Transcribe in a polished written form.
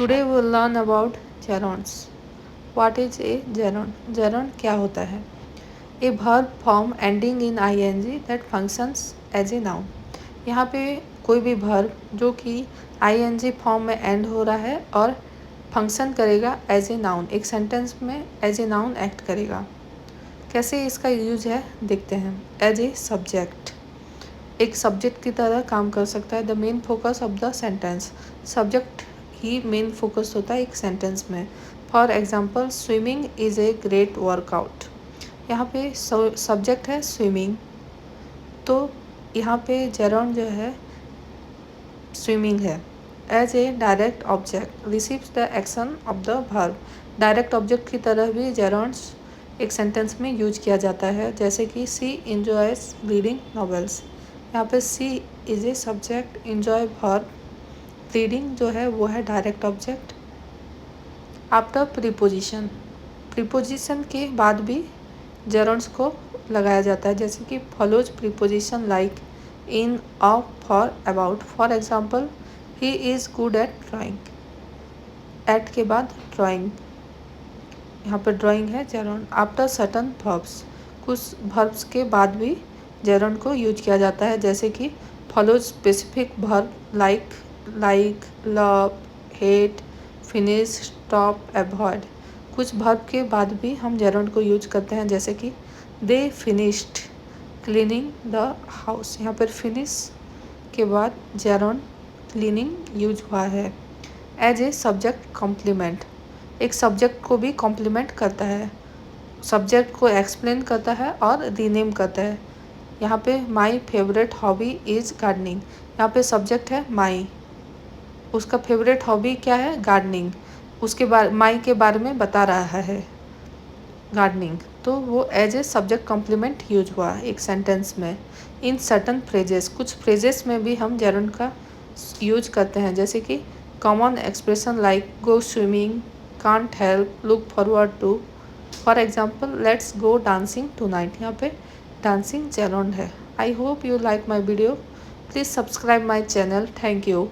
Today we will learn about gerunds. What is a gerund? Gerund क्या होता है? A verb form ending in ing that functions as a noun. यहाँ पे कोई भी verb जो कि ing फॉर्म में एंड हो रहा है और फंक्शन करेगा एज ए नाउन, एक सेंटेंस में एज ए नाउन एक्ट करेगा। कैसे इसका यूज है देखते हैं। एज ए सब्जेक्ट, एक सब्जेक्ट की तरह काम कर सकता है। The main focus of the sentence, subject he main focus होता है एक सेंटेंस में। For example, swimming is a great workout. यहाँ पे सब्जेक्ट है स्विमिंग, तो यहाँ पे जेरोन जो है स्विमिंग है। As a direct object receives the action of the verb, direct object की तरह भी जेरोन्स एक सेंटेंस में यूज किया जाता है, जैसे कि सी इंजॉयज रीडिंग नॉवेल्स। यहाँ पे she is a subject, enjoy verb, reading जो है वो है direct object. After preposition, preposition के बाद भी जेरोन्स को लगाया जाता है, जैसे कि follows preposition like in, of, for, about. For example, he is good at drawing. At के बाद ड्राइंग, यहाँ पर ड्राइंग है जेरोन। आफ्टर सर्टन वर्ब्स, कुछ वर्ब्स के बाद भी जेरोन को यूज किया जाता है, जैसे कि follow specific verb like, love, hate, finish, stop, avoid. कुछ वर्ब के बाद भी हम जेरोन को यूज करते हैं, जैसे कि they finished cleaning the house. यहाँ पर फिनिश के बाद जेरोन क्लीनिंग यूज हुआ है। एज ए सब्जेक्ट कॉम्प्लीमेंट, एक सब्जेक्ट को भी कॉम्प्लीमेंट करता है, सब्जेक्ट को एक्सप्लेन करता है और रीनेम करता है। यहाँ पे my favourite hobby is gardening. यहाँ पे सब्जेक्ट है माई, उसका फेवरेट हॉबी क्या है गार्डनिंग, उसके माई के बारे में बता रहा है गार्डनिंग, तो वो as a subject complement use हुआ एक सेंटेंस में। इन सर्टन फ्रेजेस, कुछ फ्रेजेस में भी हम जेरोन का यूज करते हैं, जैसे कि common expression like go swimming, can't help, look forward to. For example, let's go dancing tonight. यहाँ पे डांसिंग जेरोन है। I hope you like my video, please subscribe my channel. Thank you.